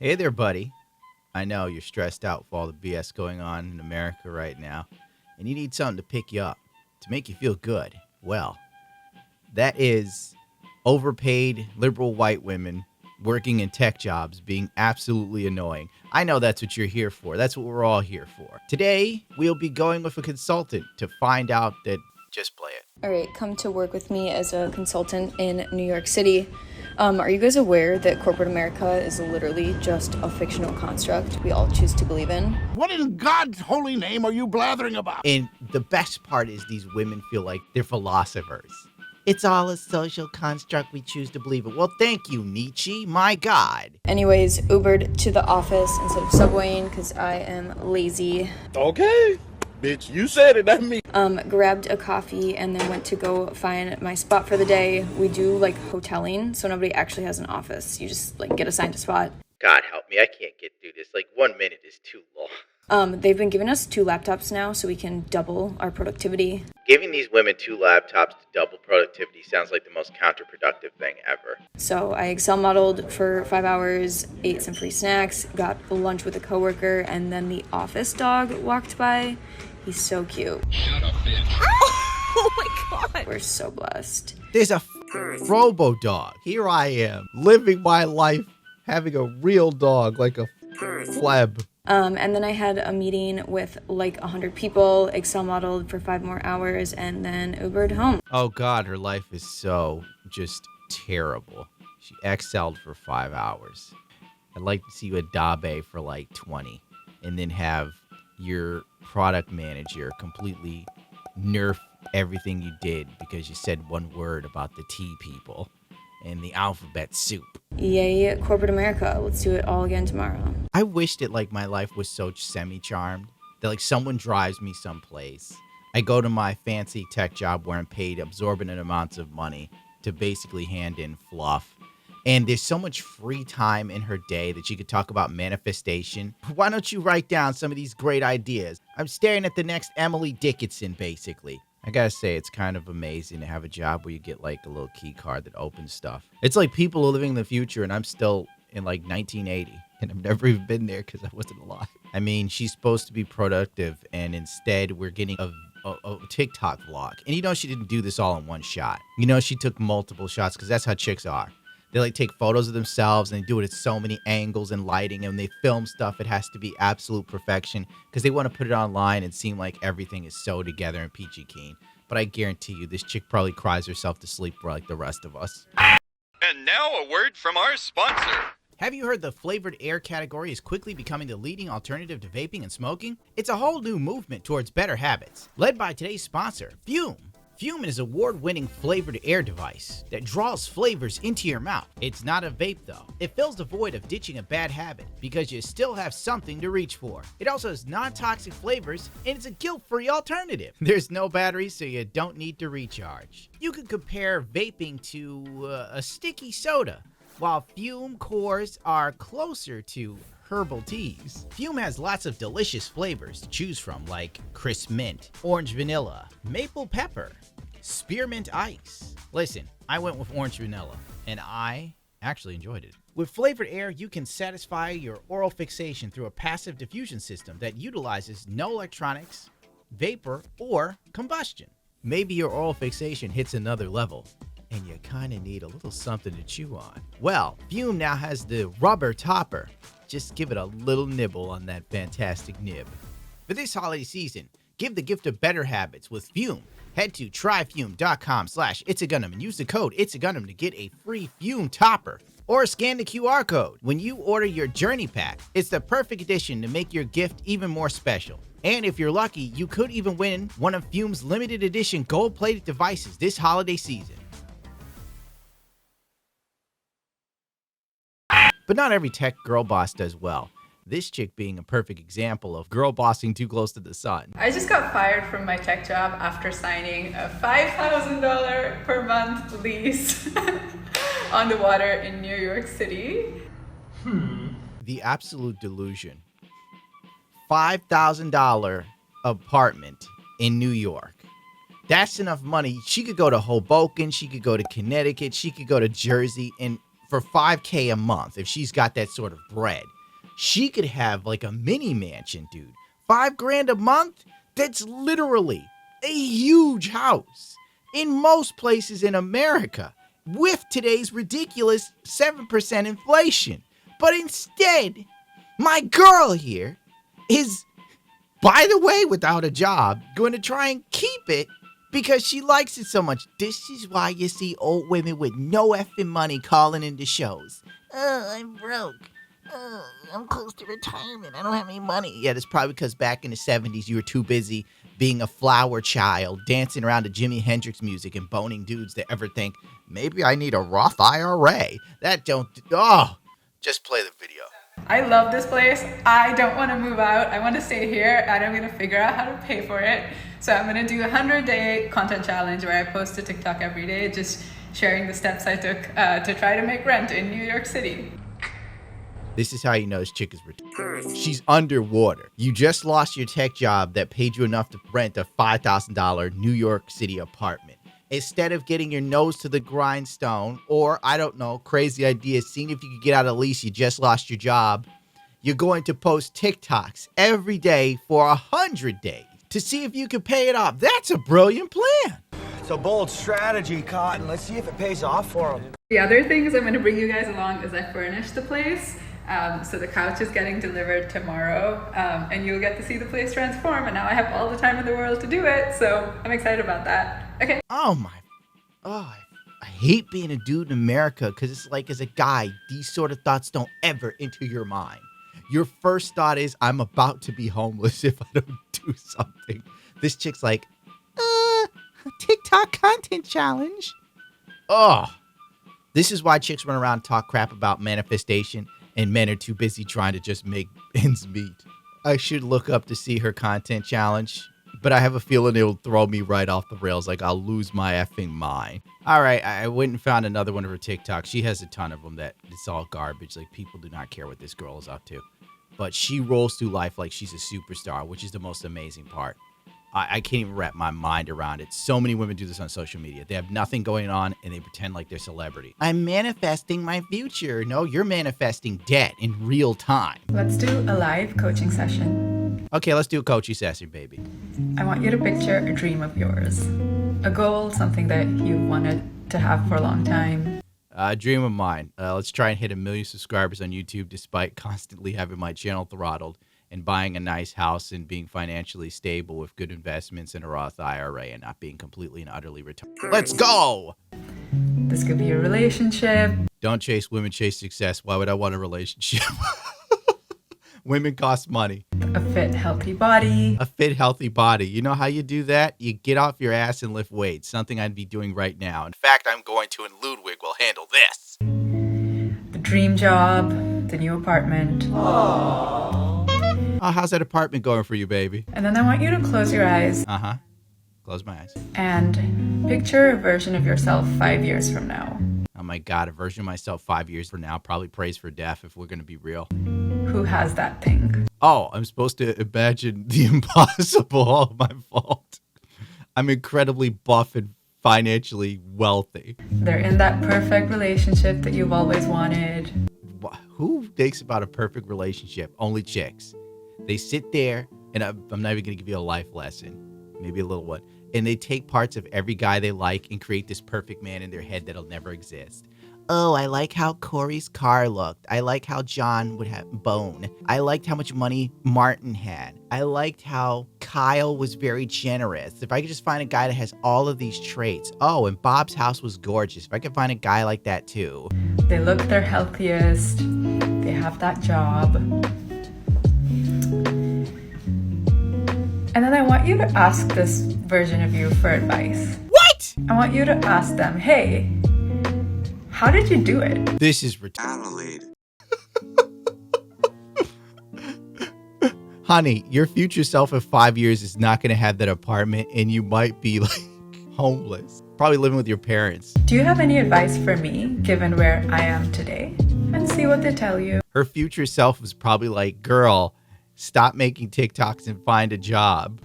Hey there, buddy. I know you're stressed out with all the BS going on in America right now, and you need something to pick you up, to make you feel good. Well, that is overpaid liberal white women working in tech jobs being absolutely annoying. I know that's what you're here for. That's what we're all here for. Today, we'll be going with a consultant to find out that just play it. All right, come to work with me as a consultant in New York City. Are you guys aware that corporate America is literally just a fictional construct we all choose to believe in? What in God's holy name are you blathering about? And the best part is these women feel like they're philosophers. It's all a social construct we choose to believe in. Well, thank you, Nietzsche. My God. Anyways, Ubered to the office instead of subwaying because I am lazy. Okay. Bitch, you said it, not me. Grabbed a coffee and then went to go find my spot for the day. We do like hoteling, so nobody actually has an office. You just like get assigned a spot. God help me, I can't get through this. Like 1 minute is too long. They've been giving us 2 laptops now so we can double our productivity. Giving these women 2 laptops to double productivity sounds like the most counterproductive thing ever. So I Excel modeled for 5 hours, ate some free snacks, got lunch with a coworker, and then the office dog walked by. He's so cute. Shut up, bitch. Oh my God. We're so blessed. There's a robo dog. Here I am, living my life, having a real dog like a fleb. And then I had a meeting with like 100 people, Excel modeled for 5 more hours, and then Ubered home. Oh God, her life is so just terrible. She excelled for 5 hours. I'd like to see you at Dabe for like 20, and then have your product manager completely nerf everything you did because you said one word about the tea people and the alphabet soup. Yay, corporate America. Let's do it all again tomorrow. I wish that like my life was so semi-charmed that like someone drives me someplace. I go to my fancy tech job where I'm paid absorbent amounts of money to basically hand in fluff. And there's so much free time in her day that she could talk about manifestation. Why don't you write down some of these great ideas? I'm staring at the next Emily Dickinson, basically. I gotta say, it's kind of amazing to have a job where you get like a little key card that opens stuff. It's like people are living in the future and I'm still in like 1980 and I've never even been there because I wasn't alive. I mean, she's supposed to be productive and instead we're getting a TikTok vlog. And you know she didn't do this all in one shot. You know she took multiple shots because that's how chicks are. They like take photos of themselves and they do it at so many angles and lighting, and when they film stuff, it has to be absolute perfection because they want to put it online and seem like everything is so together and peachy keen. But I guarantee you, this chick probably cries herself to sleep like the rest of us. And now a word from our sponsor. Have you heard the flavored air category is quickly becoming the leading alternative to vaping and smoking? It's a whole new movement towards better habits, led by today's sponsor, Fume. Fume is an award-winning flavored air device that draws flavors into your mouth. It's not a vape though. It fills the void of ditching a bad habit because you still have something to reach for. It also has non-toxic flavors and it's a guilt-free alternative. There's no batteries so you don't need to recharge. You can compare vaping to a sticky soda, while Fume cores are closer to herbal teas. Fume has lots of delicious flavors to choose from like crisp mint, orange vanilla, maple pepper, spearmint ice. Listen, I went with orange vanilla and I actually enjoyed it. With flavored air, you can satisfy your oral fixation through a passive diffusion system that utilizes no electronics, vapor, or combustion. Maybe your oral fixation hits another level and you kind of need a little something to chew on. Well, Fume now has the rubber topper. Just give it a little nibble on that fantastic nib. For this holiday season, give the gift of better habits with Fume. Head to tryfume.com/ItsAGunpla and use the code ItsAGunpla to get a free Fume topper. Or scan the QR code when you order your Journey Pack. It's the perfect addition to make your gift even more special. And if you're lucky, you could even win one of Fume's limited edition gold-plated devices this holiday season. But not every tech girl boss does well. This chick being a perfect example of girl bossing too close to the sun. I just got fired from my tech job after signing a $5,000 per month lease on the water in New York City. The absolute delusion. $5,000 apartment in New York. That's enough money. She could go to Hoboken, she could go to Connecticut, she could go to Jersey, and for $5K a month, if she's got that sort of bread, She could have like a mini mansion, dude. $5,000 a month? That's literally a huge house in most places in America with today's ridiculous 7% inflation. But instead, my girl here is, by the way, without a job, going to try and keep it because she likes it so much. This is why you see old women with no effing money calling into shows. Oh, I'm broke. Oh, I'm close to retirement. I don't have any money. Yeah, that's probably because back in the 70s, you were too busy being a flower child, dancing around to Jimi Hendrix music and boning dudes to ever think, maybe I need a Roth IRA. Just play the video. I love this place. I don't want to move out. I want to stay here and I'm going to figure out how to pay for it. So I'm going to do a 100-day content challenge where I post to TikTok every day, just sharing the steps I took to try to make rent in New York City. This is how you know this chick is retarded. She's underwater. You just lost your tech job that paid you enough to rent a $5,000 New York City apartment. Instead of getting your nose to the grindstone or, I don't know, crazy ideas, seeing if you could get out of the lease, you just lost your job, you're going to post TikToks every day for 100 days to see if you can pay it off. That's a brilliant plan. It's a bold strategy, Cotton. Let's see if it pays off for him. The other things I'm going to bring you guys along is I furnished the place. So the couch is getting delivered tomorrow, and you'll get to see the place transform. And now I have all the time in the world to do it. So I'm excited about that. Okay. I hate being a dude in America because it's like, as a guy, these sort of thoughts don't ever enter your mind. Your first thought is, I'm about to be homeless if I don't do something. This chick's like, TikTok content challenge. This is why chicks run around and talk crap about manifestation and men are too busy trying to just make ends meet. I should look up to see her content challenge, but I have a feeling it'll throw me right off the rails. Like, I'll lose my effing mind. All right, I went and found another one of her TikToks. She has a ton of them that it's all garbage. Like, people do not care what this girl is up to. But she rolls through life like she's a superstar, which is the most amazing part. I can't even wrap my mind around it. So many women do this on social media. They have nothing going on, and they pretend like they're celebrity. I'm manifesting my future. No, you're manifesting debt in real time. Let's do a live coaching session. Okay, let's do a coaching session, baby. I want you to picture a dream of yours. A goal, something that you wanted to have for a long time. A dream of mine. Let's try and hit 1 million subscribers on YouTube despite constantly having my channel throttled, and buying a nice house and being financially stable with good investments in a Roth IRA and not being completely and utterly retarded. Let's go! This could be a relationship. Don't chase women, chase success. Why would I want a relationship? Women cost money. A fit, healthy body. A fit, healthy body. You know how you do that? You get off your ass and lift weights. Something I'd be doing right now. In fact, I'm going to, and Ludwig will handle this. The dream job. The new apartment. Oh, how's that apartment going for you, baby? And then I want you to close your eyes. Close my eyes. And picture a version of yourself 5 years from now. Oh my God, a version of myself 5 years from now probably prays for death if we're going to be real. Who has that thing? Oh, I'm supposed to imagine the impossible. Oh, my fault. I'm incredibly buff and financially wealthy. They're in that perfect relationship that you've always wanted. Who thinks about a perfect relationship? Only chicks. They sit there, and I'm not even going to give you a life lesson, maybe a little one, and they take parts of every guy they like and create this perfect man in their head that'll never exist. Oh, I like how Corey's car looked. I like how John would have bone. I liked how much money Martin had. I liked how Kyle was very generous. If I could just find a guy that has all of these traits. Oh, and Bob's house was gorgeous. If I could find a guy like that too. They look their healthiest. They have that job. And then I want you to ask this version of you for advice. What? I want you to ask them, hey, how did you do it? This is retarded. Honey, your future self of 5 years is not going to have that apartment, and you might be like homeless. Probably living with your parents. Do you have any advice for me, given where I am today? And see what they tell you. Her future self was probably like, girl, stop making TikToks and find a job.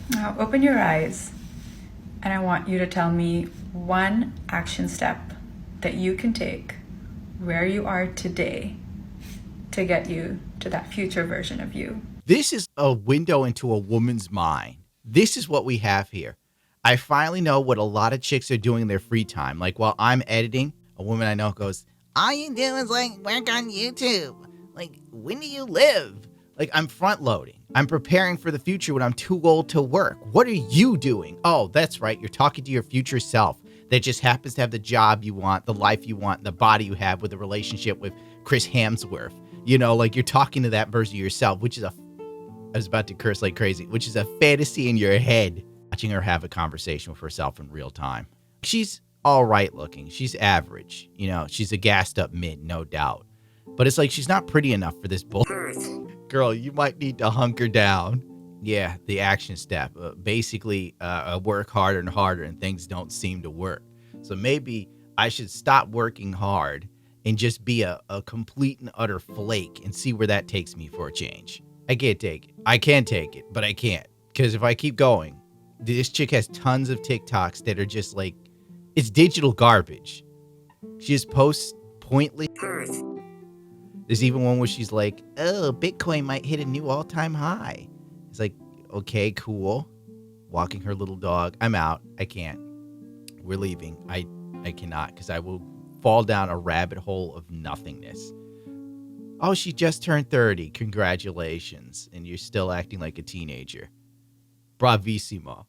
Now open your eyes, and I want you to tell me one action step that you can take where you are today to get you to that future version of you. This is a window into a woman's mind. This is what we have here. I finally know what a lot of chicks are doing in their free time. Like while I'm editing, a woman I know goes, all you do is like work on YouTube. Like, when do you live? Like, I'm front loading. I'm preparing for the future when I'm too old to work. What are you doing? Oh, that's right. You're talking to your future self that just happens to have the job you want, the life you want, the body you have with a relationship with Chris Hemsworth. You know, like you're talking to that version of yourself, which is I was about to curse like crazy, which is a fantasy in your head. Watching her have a conversation with herself in real time. She's all right looking. She's average. You know, she's a gassed up mid, no doubt. But it's like she's not pretty enough for this bull. Girl, you might need to hunker down. Yeah, the action step. Basically, work harder and harder and things don't seem to work. So maybe I should stop working hard and just be a complete and utter flake and see where that takes me for a change. I can't take it. I can take it, but I can't. Because if I keep going, this chick has tons of TikToks that are just like, it's digital garbage. She just posts pointless. There's even one where she's like, oh, Bitcoin might hit a new all-time high. It's like, okay, cool. Walking her little dog. I'm out. I can't. We're leaving. I cannot, because I will fall down a rabbit hole of nothingness. Oh, she just turned 30. Congratulations. And you're still acting like a teenager. Bravissimo.